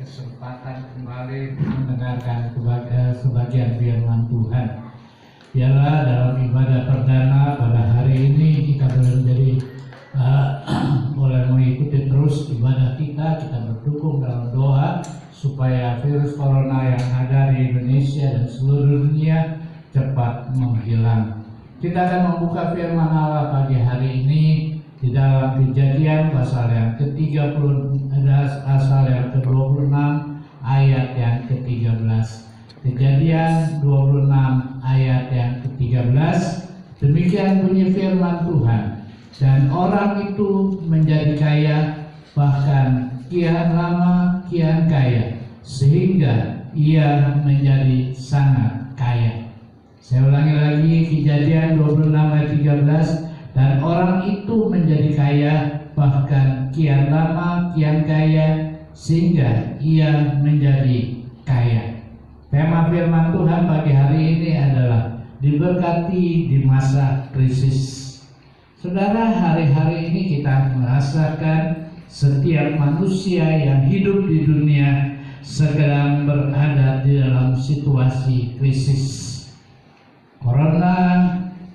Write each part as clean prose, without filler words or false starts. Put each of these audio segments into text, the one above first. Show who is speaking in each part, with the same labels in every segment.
Speaker 1: kesempatan kembali mendengarkan sebagian firman Tuhan. Biarlah dalam ibadah perdana pada hari ini kita boleh mengikuti terus ibadah kita berdukung dalam doa supaya virus corona yang ada di Indonesia dan seluruh dunia cepat menghilang. Kita akan membuka firman Allah pagi hari ini di dalam Kejadian pasal yang ke-30, pasal yang ke-26, ayat yang ke-13. Kejadian 26 ayat yang ke-13. Demikian bunyi firman Tuhan. Dan orang itu menjadi kaya, bahkan kian lama kian kaya, sehingga ia menjadi sangat kaya. Saya ulangi lagi, Kejadian 26 ayat 13. Dan orang itu menjadi kaya, bahkan kian lama kian kaya, sehingga ia menjadi kaya. Tema firman Tuhan pagi hari ini adalah diberkati di masa krisis. Saudara, hari-hari ini kita merasakan setiap manusia yang hidup di dunia sedang berada di dalam situasi krisis.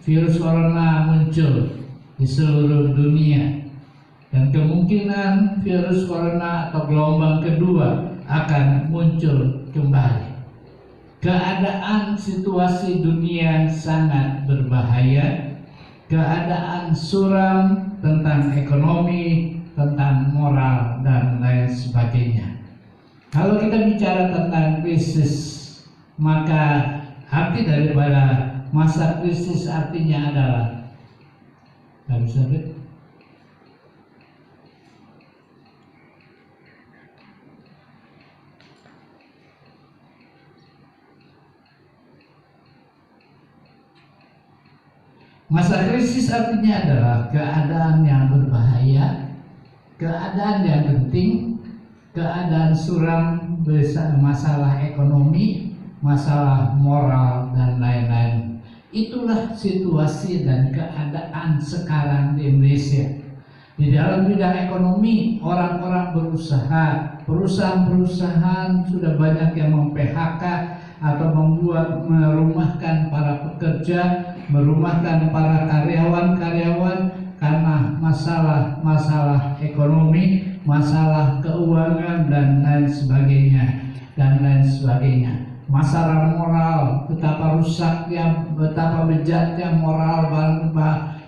Speaker 1: Virus corona muncul di seluruh dunia, dan kemungkinan virus corona atau gelombang kedua akan muncul kembali. Keadaan situasi dunia sangat berbahaya, keadaan suram tentang ekonomi, tentang moral, dan lain sebagainya. Kalau kita bicara tentang krisis, maka arti daripada masa krisis artinya adalah masa krisis artinya adalah keadaan yang berbahaya, keadaan yang genting, keadaan suram, masalah ekonomi, masalah moral, dan lain-lain. Itulah situasi dan keadaan sekarang di Indonesia. Di dalam bidang ekonomi, orang-orang berusaha, perusahaan-perusahaan sudah banyak yang mem-PHK atau merumahkan para pekerja, merumahkan para karyawan-karyawan karena masalah ekonomi, masalah keuangan, dan lain sebagainya. Masalah moral, betapa rusaknya, betapa bejatnya moral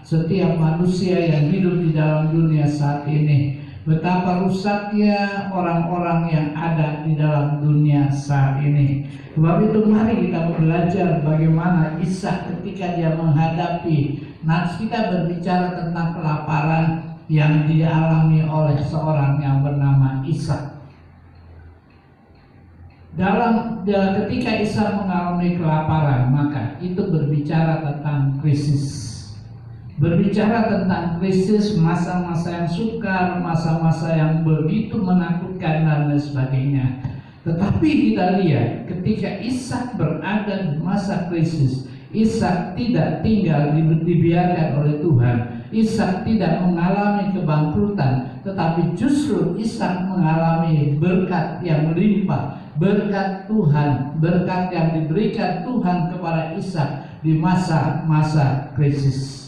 Speaker 1: setiap manusia yang hidup di dalam dunia saat ini. Betapa rusaknya orang-orang yang ada di dalam dunia saat ini. Sebab itu mari kita belajar bagaimana Ishak ketika dia menghadapi, kita berbicara tentang kelaparan yang dialami oleh seorang yang bernama Ishak. Ketika Ishak mengalami kelaparan, maka itu berbicara tentang krisis. Berbicara tentang krisis, masa-masa yang sukar, masa-masa yang begitu menakutkan, dan lain sebagainya. Tetapi kita lihat ketika Ishak berada di masa krisis, Ishak tidak tinggal dibiarkan oleh Tuhan. Ishak tidak mengalami kebangkrutan, tetapi justru Ishak mengalami berkat yang melimpah, berkat Tuhan, berkat yang diberikan Tuhan kepada Ishak di masa-masa krisis.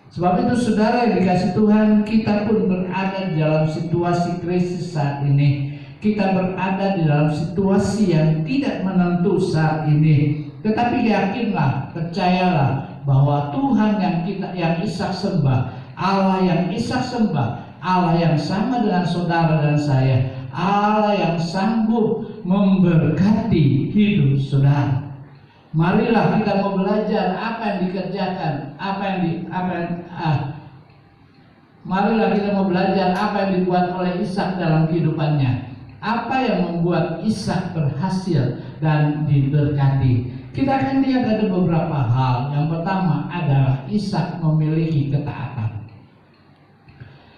Speaker 1: Sebab itu saudara yang dikasih Tuhan, kita pun berada di dalam situasi krisis saat ini. Kita berada di dalam situasi yang tidak menentu saat ini. Tetapi yakinlah, percayalah bahwa Tuhan yang Ishak sembah, Allah yang Ishak sembah, Allah yang sama dengan saudara dan saya, Allah yang sanggup memberkati hidup saudara. Marilah kita mau belajar apa yang dikerjakan, marilah kita mau belajar apa yang dibuat oleh Ishak dalam kehidupannya. Apa yang membuat Ishak berhasil dan diberkati. Kita akan lihat ada beberapa hal. Yang pertama adalah Ishak memiliki ketaatan.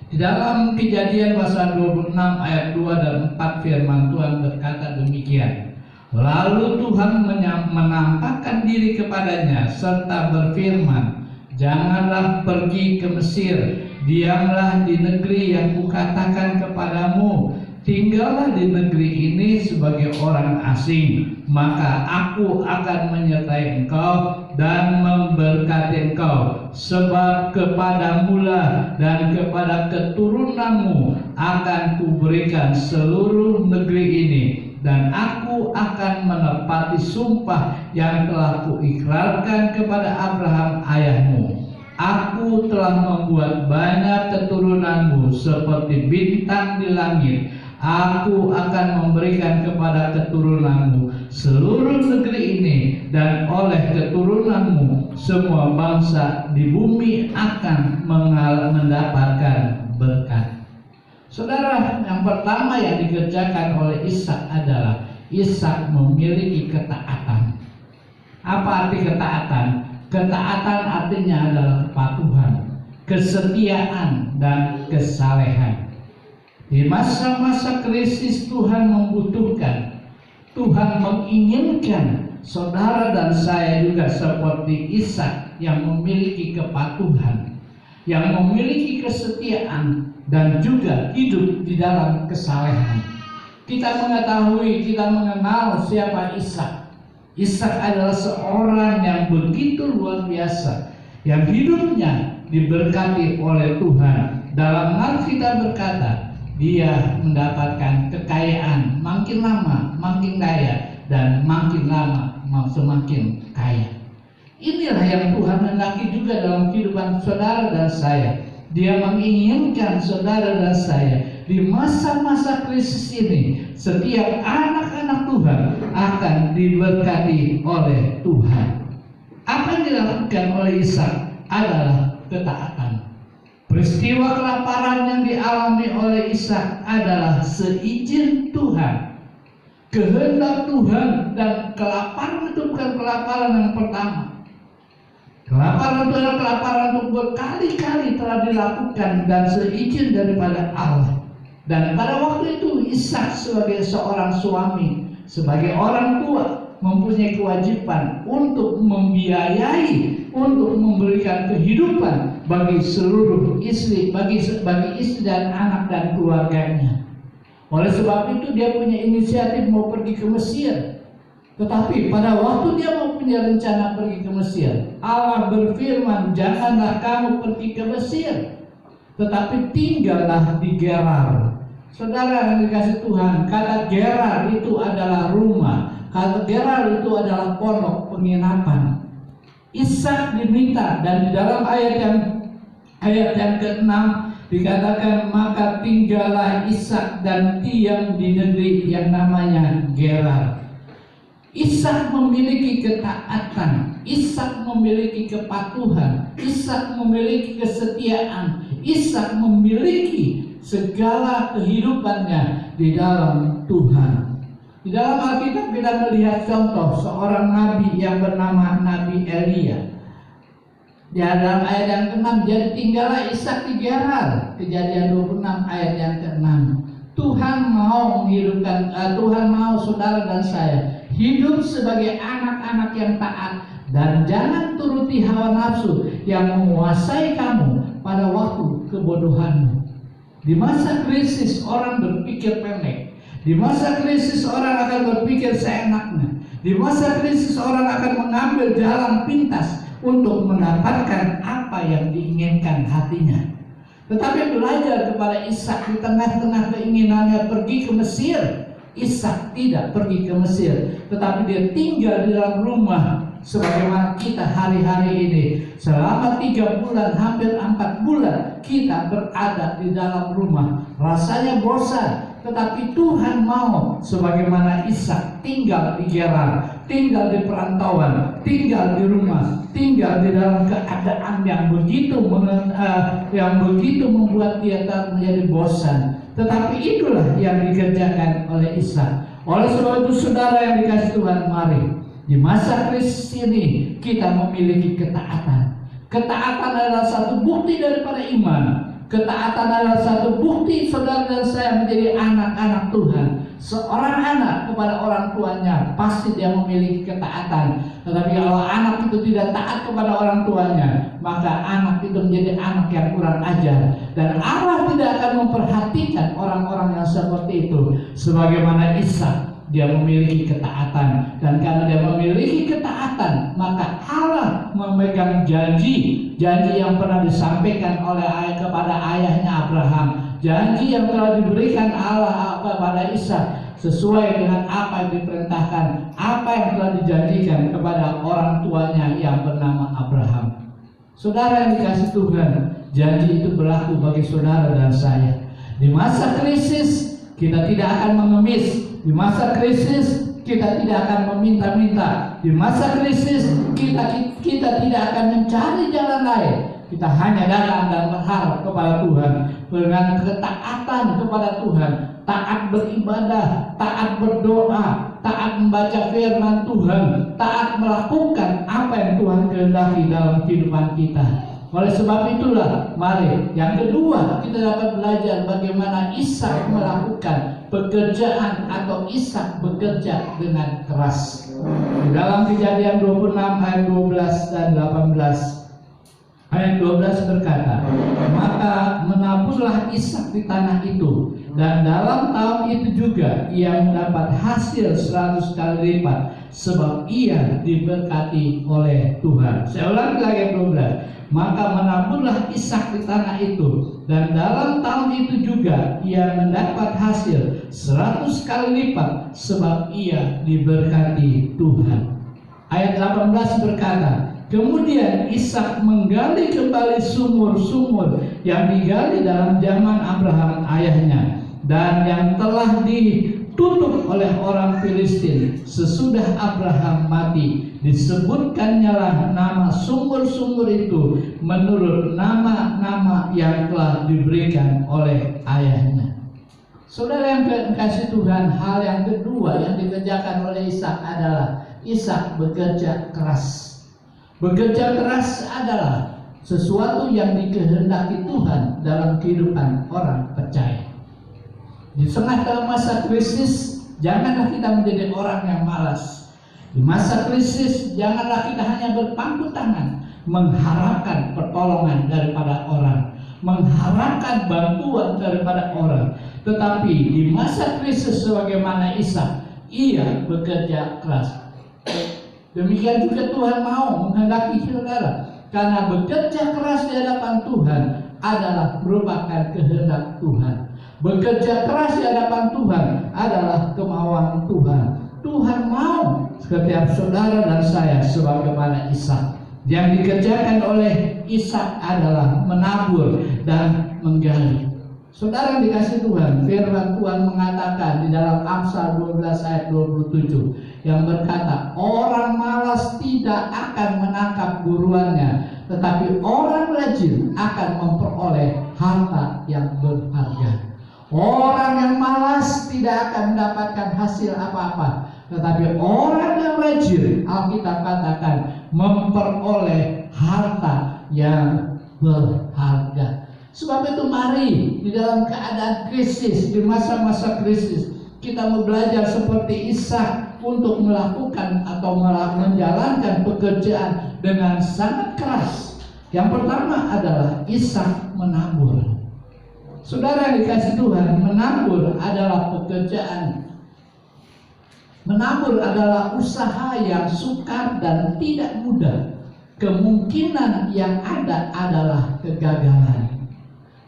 Speaker 1: Di dalam Kejadian pasal 26 ayat 2 dan 4 firman Tuhan berkata demikian. Lalu Tuhan menampakkan diri kepadanya serta berfirman, janganlah pergi ke Mesir, diamlah di negeri yang kukatakan kepadamu, tinggallah di negeri ini orang asing, maka aku akan menyertai engkau dan memberkati engkau, sebab kepadamulah dan kepada keturunanmu akan kuberikan seluruh negeri ini, dan aku akan menepati sumpah yang telah kuikrarkan kepada Abraham ayahmu. Aku telah membuat banyak keturunanmu seperti bintang di langit. Aku akan memberikan kepada keturunanmu seluruh negeri ini, dan oleh keturunanmu semua bangsa di bumi akan mendapatkan berkat. Saudara, yang pertama yang dikerjakan oleh Ishak adalah Ishak memiliki ketaatan. Apa arti ketaatan? Ketaatan artinya adalah kepatuhan, kesetiaan, dan kesalehan. Di masa-masa krisis Tuhan membutuhkan, Tuhan menginginkan saudara dan saya juga seperti Ishak yang memiliki kepatuhan, yang memiliki kesetiaan, dan juga hidup di dalam kesalehan. Kita mengetahui, kita mengenal siapa Ishak. Ishak adalah seorang yang begitu luar biasa, yang hidupnya diberkati oleh Tuhan. Dalam Alkitab berkata, dia mendapatkan kekayaan, makin lama makin kaya, dan makin lama semakin kaya. Inilah yang Tuhan hendaki juga dalam kehidupan saudara dan saya. Dia menginginkan saudara dan saya di masa-masa krisis ini, setiap anak-anak Tuhan akan diberkati oleh Tuhan. Apa yang dilakukan oleh Ishak adalah ketaatan. Peristiwa kelaparan yang dialami oleh Ishak adalah seizin Tuhan, kehendak Tuhan, dan kelaparan itu bukan kelaparan yang pertama. Kelaparan itu adalah kelaparan yang berkali-kali telah dilakukan dan seizin daripada Allah. Dan pada waktu itu Ishak sebagai seorang suami, sebagai orang tua, mempunyai kewajiban untuk membiayai, untuk memberikan kehidupan bagi seluruh istri, bagi istri dan anak dan keluarganya. Oleh sebab itu dia punya inisiatif mau pergi ke Mesir. Tetapi pada waktu dia mau punya rencana pergi ke Mesir, Allah berfirman, janganlah kamu pergi ke Mesir, tetapi tinggallah di Gerar. Saudara yang dikasih Tuhan, kata Gerar itu adalah rumah, kata Gerar itu adalah pondok penginapan. Ishak diminta, dan di dalam ayat yang ke-6 dikatakan, maka tinggallah Ishak dan diam di negeri yang namanya Gerar. Ishak memiliki ketaatan, Ishak memiliki kepatuhan, Ishak memiliki kesetiaan, Ishak memiliki segala kehidupannya di dalam Tuhan. Di dalam Alkitab kita melihat contoh seorang nabi yang bernama Nabi Elia. Di dalam ayat yang ke-6, jadi tinggallah Ishak di Gerar. Kejadian 26 ayat yang ke-6. Tuhan mau menghidupkan, Tuhan mau saudara dan saya hidup sebagai anak-anak yang taat, dan jangan turuti hawa nafsu yang menguasai kamu pada waktu kebodohanmu. Di masa krisis orang berpikir pendek. Di masa krisis orang akan berpikir seenaknya. Di masa krisis orang akan mengambil jalan pintas untuk mendapatkan apa yang diinginkan hatinya. Tetapi belajar kepada Ishak di tengah-tengah keinginannya pergi ke Mesir, Ishak tidak pergi ke Mesir, tetapi dia tinggal di dalam rumah. Sebagaimana kita hari-hari ini, selama 3 bulan, hampir 4 bulan kita berada di dalam rumah. Rasanya bosan, tetapi Tuhan mau sebagaimana Ishak tinggal di Gerar, tinggal di perantauan, tinggal di rumah, tinggal di dalam keadaan yang begitu membuat dia menjadi bosan. Tetapi itulah yang dikerjakan oleh Ishak. Oleh sebab itu saudara yang dikasih Tuhan, mari di masa krisis ini kita memiliki ketaatan. Ketaatan adalah satu bukti daripada iman. Ketaatan adalah satu bukti saudara dan saya menjadi anak-anak Tuhan. Seorang anak kepada orang tuanya pasti dia memiliki ketaatan. Tetapi kalau anak itu tidak taat kepada orang tuanya, maka anak itu menjadi anak yang kurang ajar. Dan Allah tidak akan memperhatikan orang-orang yang seperti itu. Sebagaimana Ishak, dia memiliki ketaatan, dan karena dia memiliki ketaatan, maka Allah memegang janji yang pernah disampaikan oleh kepada ayahnya Abraham, janji yang telah diberikan Allah kepada Ishak, sesuai dengan apa yang diperintahkan, apa yang telah dijanjikan kepada orang tuanya yang bernama Abraham. Saudara yang dikasih Tuhan, janji itu berlaku bagi saudara dan saya. Di masa krisis kita tidak akan mengemis. Di masa krisis kita tidak akan meminta-minta. Di masa krisis kita tidak akan mencari jalan lain. Kita hanya datang dan berharap kepada Tuhan dengan ketaatan kepada Tuhan, taat beribadah, taat berdoa, taat membaca firman Tuhan, taat melakukan apa yang Tuhan kehendaki dalam kehidupan kita. Oleh sebab itulah, mari yang kedua kita dapat belajar bagaimana Ishak melakukan pekerjaan atau Ishak bekerja dengan keras. Di dalam Kejadian 26 ayat 12 dan 18. Ayat 12 berkata, maka menaburlah Ishak di tanah itu, dan dalam tahun itu juga ia mendapat hasil 100 kali lipat, sebab ia diberkati oleh Tuhan. Saya ulangi lagi ayat 12. Maka menaburlah Ishak di tanah itu, dan dalam tahun itu juga ia mendapat hasil 100 kali lipat, sebab ia diberkati Tuhan. Ayat 18 berkata, kemudian Ishak menggali kembali sumur-sumur yang digali dalam zaman Abraham ayahnya, dan yang telah ditutup oleh orang Filistin sesudah Abraham mati. Disebutkannya lah nama sumur-sumur itu menurut nama-nama yang telah diberikan oleh ayahnya. Saudara yang dikasihi Tuhan, hal yang kedua yang dikerjakan oleh Ishak adalah Ishak bekerja keras. Bekerja keras adalah sesuatu yang dikehendaki Tuhan dalam kehidupan orang percaya. Di tengah masa krisis, janganlah kita menjadi orang yang malas. Di masa krisis, janganlah kita hanya berpangku tangan mengharapkan pertolongan daripada orang, mengharapkan bantuan daripada orang. Tetapi di masa krisis sebagaimana Ishak, ia bekerja keras. Demikian juga Tuhan mau menghendaki saudara, karena bekerja keras di hadapan Tuhan adalah merupakan kehendak Tuhan. Bekerja keras di hadapan Tuhan adalah kemauan Tuhan. Tuhan mau setiap saudara dan saya sebagaimana Ishak. Yang dikerjakan oleh Ishak adalah menabur dan menggali. Saudara dikasih Tuhan, firman Tuhan mengatakan di dalam Amsal 12 ayat 27 yang berkata, orang malas tidak akan menangkap buruannya, tetapi orang rajin akan memperoleh harta yang berharga. Orang yang malas tidak akan mendapatkan hasil apa-apa, tetapi orang yang rajin, Alkitab katakan, memperoleh harta yang berharga. Sebab itu mari di dalam keadaan krisis, di masa-masa krisis, kita mau belajar seperti Ishak untuk melakukan atau menjalankan pekerjaan dengan sangat keras. Yang pertama adalah Ishak menabur. Saudara yang dikasih Tuhan, menabur adalah pekerjaan. Menabur adalah usaha yang sukar dan tidak mudah. Kemungkinan yang ada adalah kegagalan.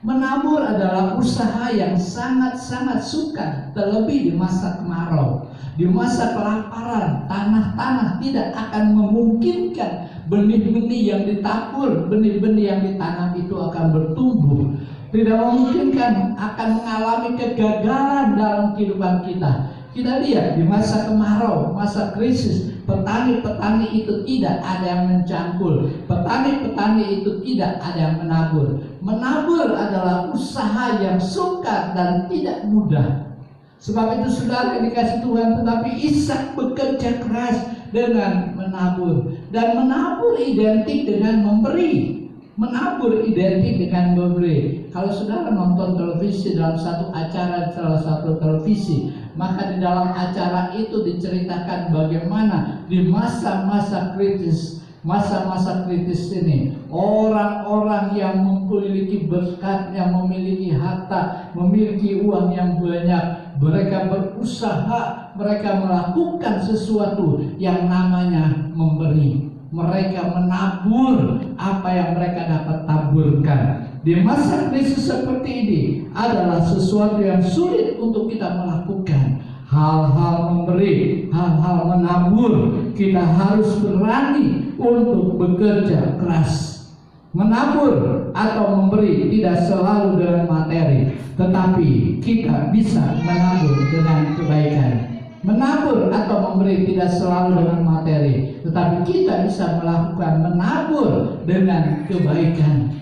Speaker 1: Menabur adalah usaha yang sangat-sangat sukar, terlebih di masa kemarau. Di masa kelaparan, tanah-tanah tidak akan memungkinkan benih-benih yang ditabur, benih-benih yang ditanam itu akan bertumbuh. Tidak memungkinkan, akan mengalami kegagalan dalam kehidupan kita. Kita lihat di masa kemarau, masa krisis, petani-petani itu tidak ada yang mencangkul, petani-petani itu tidak ada yang menabur. Menabur adalah usaha yang sukar dan tidak mudah. Sebab itu saudara yang dikasih Tuhan, tetapi Ishak bekerja keras dengan menabur. Dan menabur identik dengan memberi. Menabur identik dengan memberi. Kalau saudara nonton televisi dalam satu acara, salah satu televisi, maka di dalam acara itu diceritakan bagaimana di masa-masa kritis, masa-masa kritis ini, orang-orang yang memiliki berkat, yang memiliki harta, memiliki uang yang banyak, mereka berusaha, mereka melakukan sesuatu yang namanya memberi. Mereka menabur apa yang mereka dapat taburkan. Di masa krisis seperti ini adalah sesuatu yang sulit untuk kita melakukan. Hal-hal memberi, hal-hal menabur, kita harus berani untuk bekerja keras. Menabur atau memberi tidak selalu dengan materi, tetapi kita bisa menabur dengan kebaikan. Menabur atau memberi tidak selalu dengan materi, tetapi kita bisa melakukan menabur dengan kebaikan.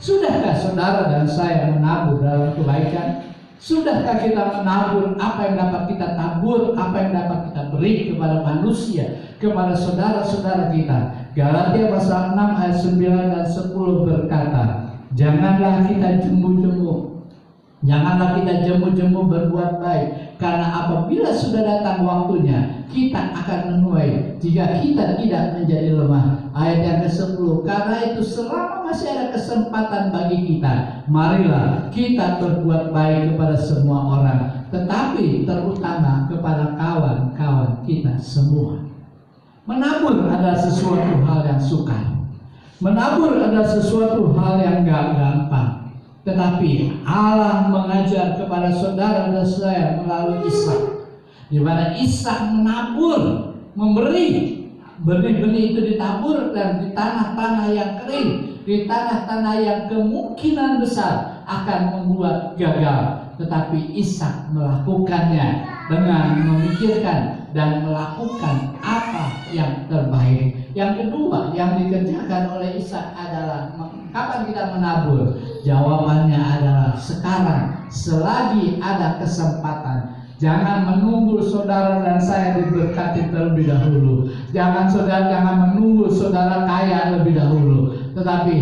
Speaker 1: Sudahkah saudara dan saya menabur dalam kebaikan? Sudahkah kita menabur apa yang dapat kita tabur, apa yang dapat kita beri kepada manusia, kepada saudara-saudara kita? Galatia pasal 6 ayat 9 dan 10 berkata, janganlah kita jemu-jemu, janganlah kita jemu-jemu berbuat baik, karena apabila sudah datang waktunya, kita akan menuai jika kita tidak menjadi lemah. Ayat yang ke-10, karena itu selama masih ada kesempatan bagi kita, marilah kita berbuat baik kepada semua orang, tetapi terutama kepada kawan-kawan kita semua. Menabur adalah sesuatu hal yang sukar. Menabur adalah sesuatu hal yang gak gampang. Tetapi Allah mengajar kepada saudara dan saya melalui Ishak, di mana Ishak menabur, memberi. Benih-benih itu ditabur dan di tanah-tanah yang kering, di tanah-tanah yang kemungkinan besar akan membuat gagal. Tetapi Ishak melakukannya dengan memikirkan dan melakukan apa yang terbaik. Yang kedua yang dikerjakan oleh Ishak adalah, kapan kita menabur? Jawabannya adalah sekarang, selagi ada kesempatan. Jangan menunggu saudara dan saya diberkati terlebih dahulu. Jangan menunggu saudara kaya lebih dahulu. Tetapi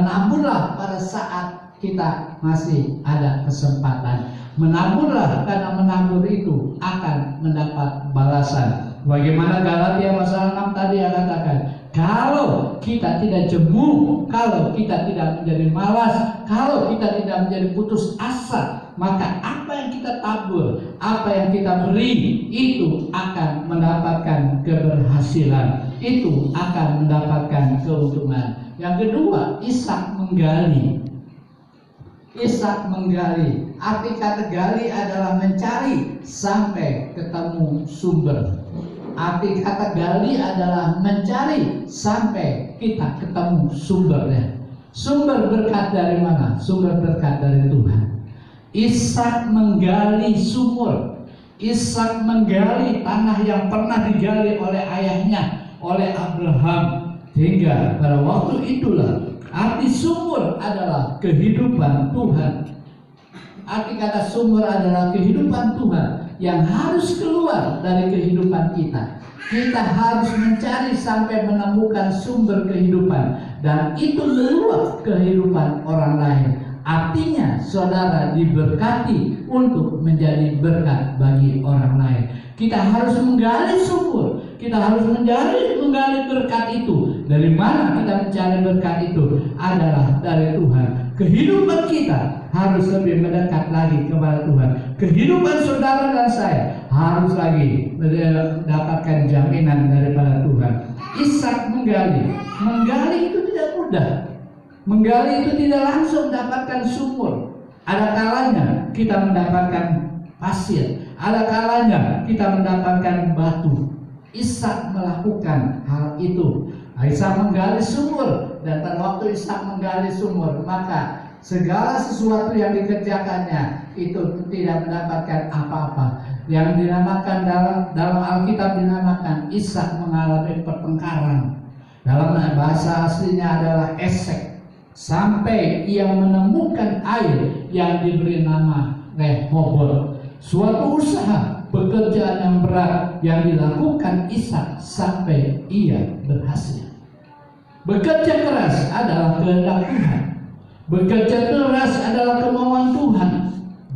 Speaker 1: menaburlah pada saat kita masih ada kesempatan. Menaburlah, karena menabur itu akan mendapat balasan. Bagaimana Galatia pasal 6 tadi yang katakan, kalau kita tidak jemu, kalau kita tidak menjadi malas, kalau kita tidak menjadi putus asa, maka apa yang kita tabur, apa yang kita beri, itu akan mendapatkan keberhasilan, itu akan mendapatkan keuntungan. Yang kedua, Ishak menggali. Ishak menggali. Arti kata gali adalah mencari sampai ketemu sumber. Arti kata gali adalah mencari sampai kita ketemu sumbernya. Sumber berkat dari mana? Sumber berkat dari Tuhan. Ishak menggali sumur. Ishak menggali tanah yang pernah digali oleh ayahnya, oleh Abraham. Hingga pada waktu itulah, arti sumur adalah kehidupan Tuhan. Arti kata sumur adalah kehidupan Tuhan yang harus keluar dari kehidupan kita. Kita harus mencari sampai menemukan sumber kehidupan, dan itu meluap kehidupan orang lain. Artinya saudara diberkati untuk menjadi berkat bagi orang lain. Kita harus menggali sumur, kita harus menggali berkat itu. Dari mana kita mencari berkat itu? Adalah dari Tuhan. Kehidupan kita harus lebih mendekat lagi kepada Tuhan. Kehidupan saudara dan saya harus lagi mendapatkan jaminan daripada Tuhan. Ishak menggali itu tidak mudah. Menggali itu tidak langsung mendapatkan sumur. Ada kalanya kita mendapatkan pasir, ada kalanya kita mendapatkan batu. Ishak melakukan hal itu. Ishak menggali sumur, dan pada waktu Ishak menggali sumur, maka segala sesuatu yang dikerjakannya itu tidak mendapatkan apa-apa. Yang dinamakan dalam Alkitab dinamakan Ishak mengalami pertengkaran. Dalam bahasa aslinya adalah esek. Sampai ia menemukan air yang diberi nama Rehobot. Suatu usaha, pekerjaan yang berat yang dilakukan Ishak sampai ia berhasil. Bekerja keras adalah kehendak Tuhan. Bekerja keras adalah kemauan Tuhan.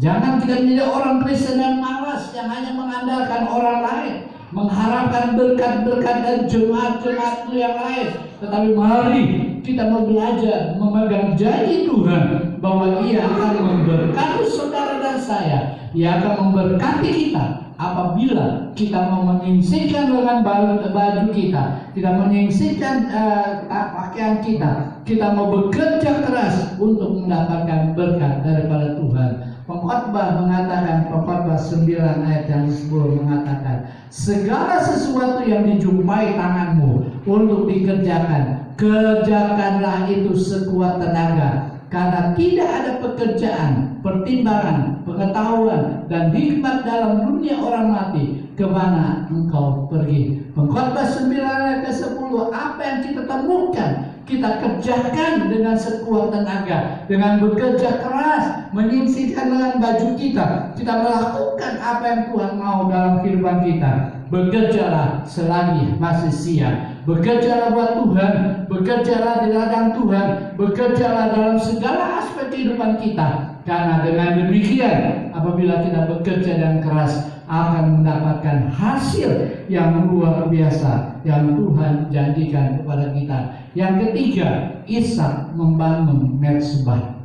Speaker 1: Jangan kita menjadi orang Kristen yang malas, yang hanya mengandalkan orang lain, mengharapkan berkat-berkat dan jemaat-jemaat yang lain. tetapi mari kita mau belajar memegang janji Tuhan bahwa Ia akan memberkati saudara dan saya. Ia akan memberkati kita apabila kita mau menyingsingkan lengan baju kita, kita menyingsingkan pakaian kita mau bekerja keras untuk mendapatkan berkat daripada Tuhan. Pengkhotbah mengatakan, Pengkhotbah 9 ayat yang 10 mengatakan, segala sesuatu yang dijumpai tanganmu untuk dikerjakan, kerjakanlah itu sekuat tenaga. Karena tidak ada pekerjaan, pertimbangan, pengetahuan, dan hikmat dalam dunia orang mati, kemana engkau pergi. Pengkhotbah 9 ayat ke-10, apa yang kita temukan, kita kerjakan dengan sekuat tenaga, dengan bekerja keras, menyingsingkan lengan baju kita melakukan apa yang Tuhan mau dalam kehidupan kita. Bekerjalah selagi masih siang. Bekerjalah buat Tuhan, bekerjalah di ladang Tuhan, bekerjalah dalam segala aspek kehidupan kita. Karena dengan demikian, apabila kita bekerja dan keras, akan mendapatkan hasil yang luar biasa yang Tuhan janjikan kepada kita. Yang ketiga, Ishak membangun mezbah.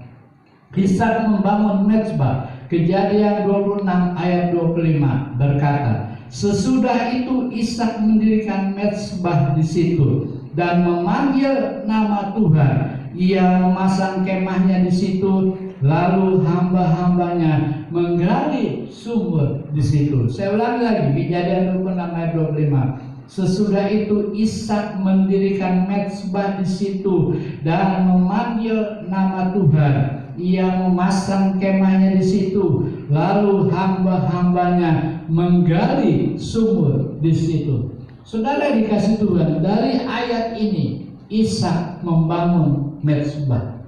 Speaker 1: Ishak membangun mezbah. Kejadian 26 ayat 25 berkata, sesudah itu Ishak mendirikan mezbah di situ dan memanggil nama Tuhan. Ia memasang kemahnya di situ, lalu hamba-hambanya menggali sumur di situ. Saya ulangi lagi, Kejadian 26 ayat 25. Sesudah itu Ishak mendirikan mezbah di situ dan memanggil nama Tuhan. Ia memasang kemahnya di situ, lalu hamba-hambanya menggali sumur di situ. Saudara dikasih Tuhan, dari ayat ini Ishak membangun mezbah.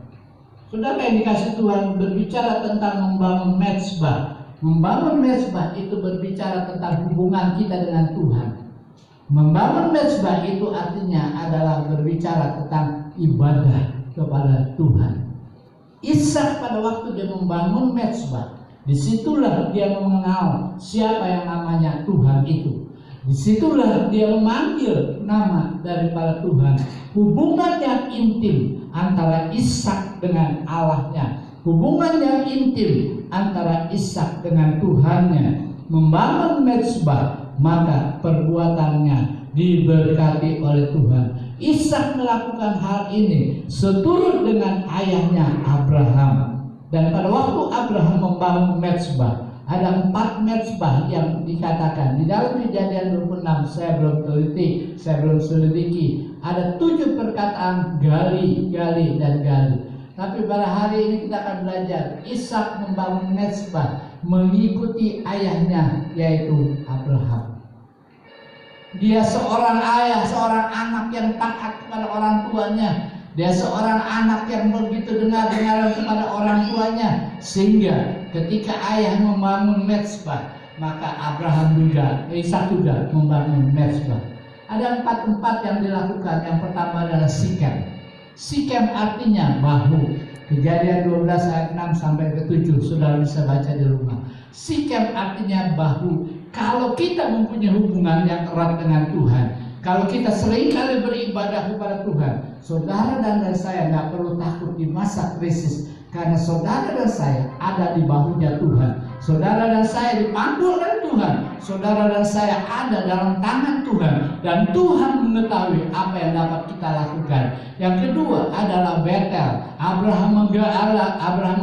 Speaker 1: Saudara yang dikasih Tuhan, berbicara tentang membangun mezbah. Membangun mezbah itu berbicara tentang hubungan kita dengan Tuhan. Membangun mezbah itu artinya adalah berbicara tentang ibadah kepada Tuhan. Ishak pada waktu dia membangun mezbah, disitulah dia mengenal siapa yang namanya Tuhan itu. Disitulah dia memanggil nama daripada Tuhan. Hubungan yang intim antara Ishak dengan Allahnya, hubungan yang intim antara Ishak dengan Tuhannya. Membangun mezbah, maka perbuatannya diberkati oleh Tuhan. Ishak melakukan hal ini seturut dengan ayahnya Abraham. Dan pada waktu Abraham membangun mezbah, ada 4 mezbah yang dikatakan di dalam Kejadian 26. Saya belum teliti, saya belum selidiki. Ada 7 perkataan gali, gali, dan gali. Tapi pada hari ini kita akan belajar Ishak membangun mezbah mengikuti ayahnya, yaitu Abraham. Dia seorang ayah, seorang anak yang taat kepada orang tuanya. Dia seorang anak yang begitu dengar-dengaran kepada orang tuanya, sehingga ketika ayah membangun mezbah, maka Abraham juga, Ishak juga membangun mezbah. Ada 4 tempat yang dilakukan. Yang pertama adalah Sikem. Sikem artinya bahu. Kejadian 12 ayat 6 sampai ke 7, saudara bisa baca di rumah. Sikem artinya bahu. Kalau kita mempunyai hubungan yang erat dengan Tuhan, kalau kita seringkali beribadah kepada Tuhan, saudara dan saya nggak perlu takut di masa krisis, karena saudara dan saya ada di bahunya Tuhan. Saudara dan saya dipandu oleh Tuhan. Saudara dan saya ada dalam tangan Tuhan, dan Tuhan mengetahui apa yang dapat kita lakukan. Yang kedua adalah Betel. Abraham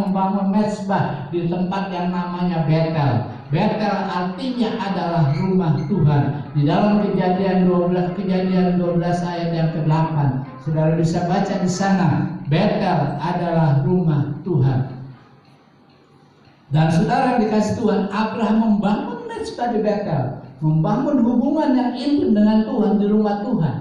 Speaker 1: membangun mezbah di tempat yang namanya Betel. Betel artinya adalah rumah Tuhan. Di dalam Kejadian 12 ayat yang ke-8, saudara bisa baca di sana. Betel adalah rumah Tuhan. Dan saudara yang dikasih Tuhan, Abraham membangun mezbah di Betel, membangun hubungan yang intim dengan Tuhan di rumah Tuhan.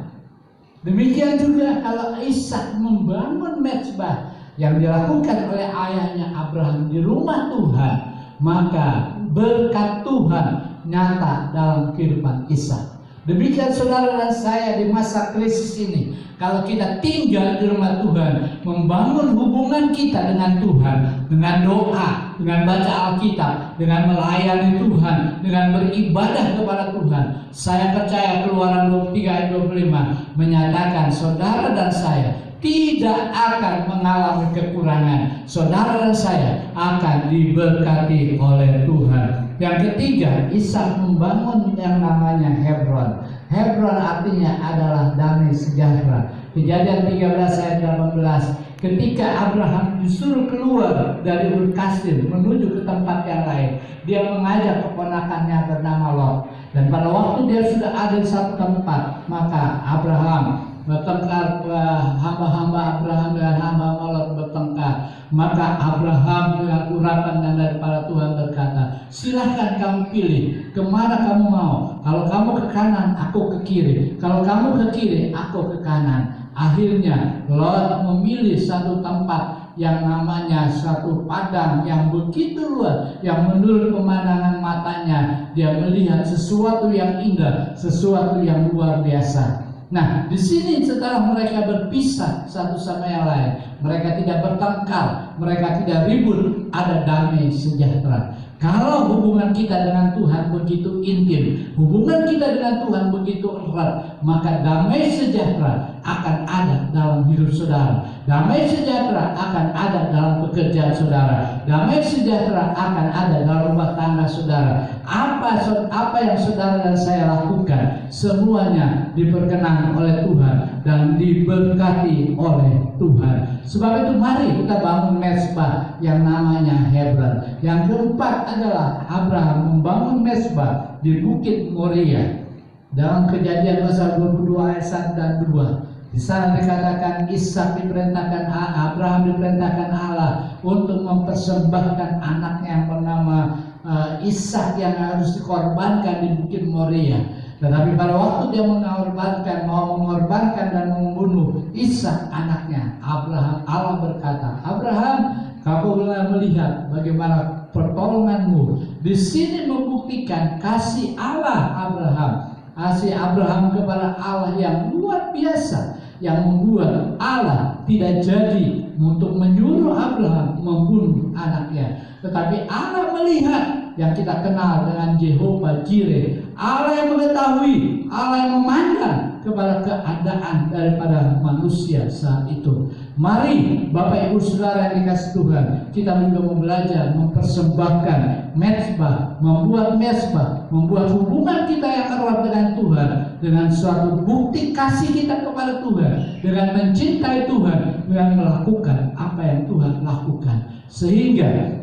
Speaker 1: Demikian juga kalau Ishak membangun mezbah yang dilakukan oleh ayahnya Abraham di rumah Tuhan, maka berkat Tuhan nyata dalam kehidupan Ishak. Demikian saudara dan saya di masa krisis ini, kalau kita tinggal di rumah Tuhan, membangun hubungan kita dengan Tuhan, dengan doa, dengan baca Alkitab, dengan melayani Tuhan, dengan beribadah kepada Tuhan, saya percaya Keluaran 23 ayat 25 menyatakan saudara dan saya tidak akan mengalami kekurangan. Saudara dan saya akan diberkati oleh Tuhan. Yang ketiga, Ishak membangun yang namanya Hebron. Hebron artinya adalah damai sejahtera. Kejadian 13 ayat 18. Ketika Abraham disuruh keluar dari Ur Kasdim menuju ke tempat yang lain, dia mengajak keponakannya bernama Lot. Dan pada waktu dia sudah ada di satu tempat, maka Abraham bertengkar, hamba-hamba Abraham dengan hamba Lot bertengkar. Maka Abraham dengan urapan yang daripada Tuhan berkata, silahkan kamu pilih kemana kamu mau. Kalau kamu ke kanan, aku ke kiri. Kalau kamu ke kiri, aku ke kanan. Akhirnya Lot memilih satu tempat yang namanya satu padang yang begitu luas, yang menurut pemandangan matanya dia melihat sesuatu yang indah, sesuatu yang luar biasa. Nah, di sini setelah mereka berpisah satu sama yang lain, mereka tidak bertengkar, mereka tidak ribut, ada damai sejahtera. Kalau hubungan kita dengan Tuhan begitu intim, hubungan kita dengan Tuhan begitu erat, maka damai sejahtera akan ada dalam hidup saudara. Damai sejahtera akan ada dalam pekerjaan saudara. Damai sejahtera akan ada dalam rumah tangga saudara. Apa yang saudara dan saya lakukan, semuanya diperkenan oleh Tuhan dan diberkati oleh Tuhan. Sebab itu mari kita bangun mezbah yang namanya Hebron. Yang keempat adalah Abraham membangun mezbah di Bukit Moria. Dalam Kejadian pasal 22 ayat 1 dan 2. Di sana dikatakan Ishak diperintahkan, Abraham diperintahkan Allah untuk mempersembahkan anaknya yang bernama Ishak yang harus dikorbankan di Bukit Moria. Tetapi pada waktu dia mau mengorbankan dan membunuh Ishak anaknya, Allah berkata, Abraham, kamu melihat bagaimana pertolonganmu. Di sini membuktikan kasih Allah Abraham. Kasih Abraham kepada Allah yang luar biasa, yang membuat Allah tidak jadi untuk menyuruh Abraham membunuh anaknya. Tetapi Allah melihat yang kita kenal dengan Jehovah Jireh, Allah yang mengetahui, Allah yang memandang kepada keadaan daripada manusia saat itu. Mari Bapak Ibu Saudara yang dikasihi Tuhan, kita juga belajar mempersembahkan mezbah, membuat hubungan kita yang erat dengan Tuhan dengan suatu bukti kasih kita kepada Tuhan, dengan mencintai Tuhan, dengan melakukan apa yang Tuhan lakukan, sehingga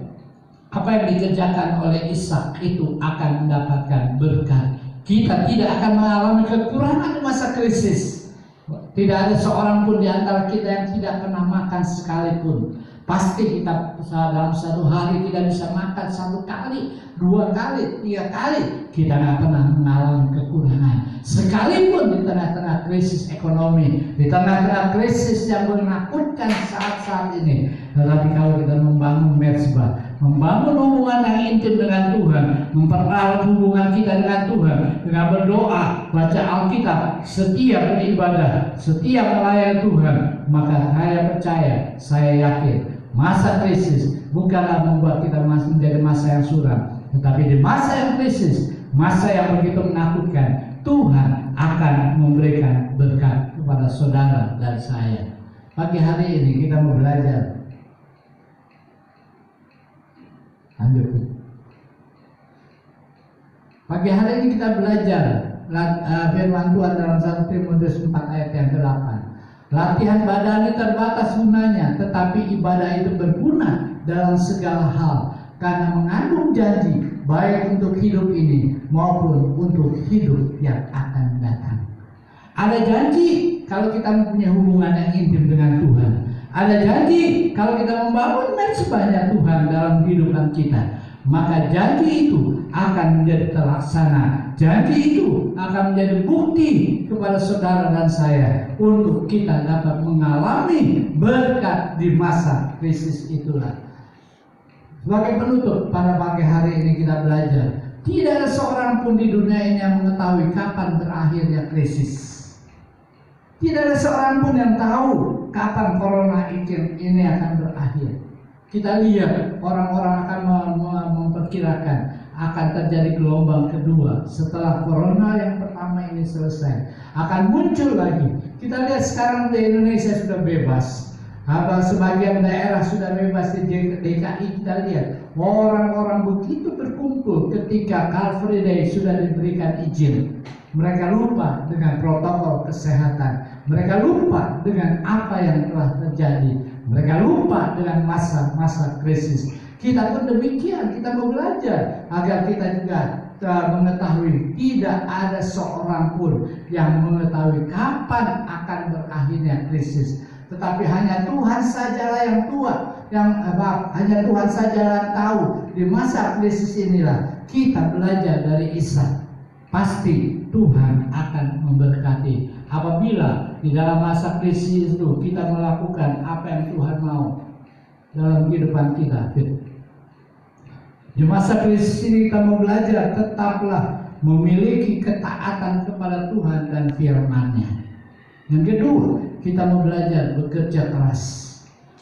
Speaker 1: apa yang dikerjakan oleh Ishak itu akan mendapatkan berkat. Kita tidak akan mengalami kekurangan di masa krisis. Tidak ada seorang pun di antara kita yang tidak pernah makan sekalipun. Pasti kita dalam satu hari tidak bisa makan 1 kali, 2 kali, 3 kali. Kita tidak pernah mengalami kekurangan. Sekalipun di tengah-tengah krisis ekonomi, di tengah-tengah krisis yang menakutkan saat-saat ini. Tetapi kalau kita membangun mezbah, membangun hubungan yang intim dengan Tuhan, mempererat hubungan kita dengan Tuhan, dengan berdoa, baca Alkitab, setia beribadah, setia melayani Tuhan, maka saya percaya, saya yakin, masa krisis bukanlah membuat kita menjadi masa yang suram, tetapi di masa yang krisis, masa yang begitu menakutkan, Tuhan akan memberikan berkat kepada saudara dan saya. Pagi hari ini kita mau belajar. Lanjut. Pagi hari ini kita belajar firman Tuhan dalam 1 Timotius 4 ayat yang ke-8. Latihan badani terbatas gunanya, tetapi ibadah itu berguna dalam segala hal, karena mengandung janji baik untuk hidup ini maupun untuk hidup yang akan datang. Ada janji kalau kita mempunyai hubungan yang intim dengan Tuhan. Ada janji kalau kita membangun mezbahnya Tuhan dalam kehidupan kita, maka janji itu akan menjadi terlaksana. Janji itu akan menjadi bukti kepada saudara dan saya untuk kita dapat mengalami berkat di masa krisis itulah. Sebagai penutup pada pagi hari ini kita belajar,
Speaker 2: Tidak ada seorang pun di dunia ini yang mengetahui kapan berakhirnya krisis. Tidak ada seorang pun yang tahu kapan corona ini akan berakhir. Kita lihat orang-orang akan memperkirakan akan terjadi gelombang kedua setelah corona yang pertama ini selesai. Akan muncul lagi. Kita lihat sekarang di Indonesia sudah bebas. Sebagian daerah sudah bebas di DKI. Kita lihat orang-orang begitu berkumpul ketika Car Free Day sudah diberikan izin. Mereka lupa dengan protokol kesehatan. Mereka lupa dengan apa yang telah terjadi. Mereka lupa dengan masa-masa krisis. Kita pun demikian, kita mau belajar agar kita juga mengetahui tidak ada seorang pun yang mengetahui kapan akan berakhirnya krisis. Tetapi hanya Tuhan sajalah yang hanya Tuhan sajalah yang tahu. Di masa krisis inilah kita belajar dari Ishak. Pasti Tuhan akan memberkati apabila di dalam masa krisis itu kita melakukan apa yang Tuhan mau dalam kehidupan kita. Di masa krisis ini kita mau belajar tetaplah memiliki ketaatan kepada Tuhan dan firman-Nya. Yang kedua, kita mau belajar bekerja keras.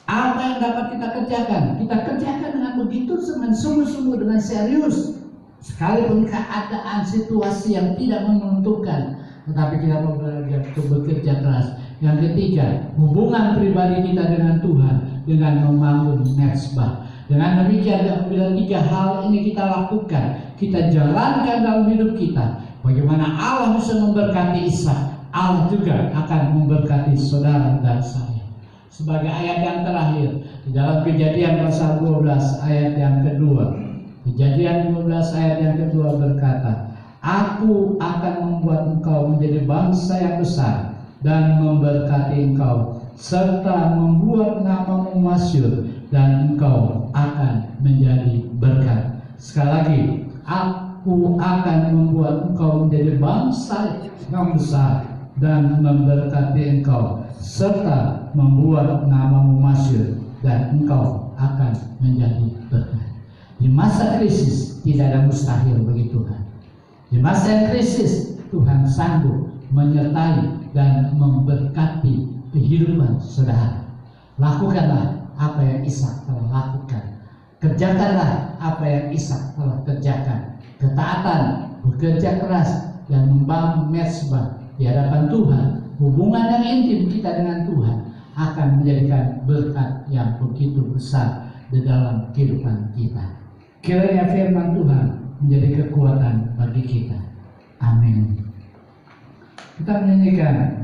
Speaker 2: Apa yang dapat kita kerjakan? Kita kerjakan dengan begitu sungguh-sungguh, dengan serius. Sekalipun keadaan situasi yang tidak menentukan, tetapi kita mau belajar untuk bekerja keras. Yang ketiga, hubungan pribadi kita dengan Tuhan dengan membangun mezbah. Dengan demikian, apabila 3 hal ini kita lakukan, kita jalankan dalam hidup kita, bagaimana Allah bisa memberkati Ishak, Allah juga akan memberkati saudara dan saya. Sebagai ayat yang terakhir di dalam Kejadian pasal 12 ayat yang kedua, Kejadian 12 ayat yang kedua berkata, Aku akan membuat engkau menjadi bangsa yang besar dan memberkati engkau, serta membuat namamu masyhur, dan engkau akan menjadi berkat. Sekali lagi, Aku akan membuat engkau menjadi bangsa yang besar dan memberkati engkau, serta membuat namamu masyhur, dan engkau akan menjadi berkat. Di masa krisis tidak ada mustahil bagi Tuhan. Di masa krisis Tuhan sanggup menyertai dan memberkati kehidupan saudara. Lakukanlah apa yang Ishak telah lakukan. Kerjakanlah apa yang Ishak telah kerjakan. Ketaatan, bekerja keras, dan membangun mezbah di hadapan Tuhan. Hubungan yang intim kita dengan Tuhan akan menjadikan berkat yang begitu besar di dalam kehidupan kita. Kiranya firman Tuhan menjadi kekuatan bagi kita. Amin. Kita menyanyikan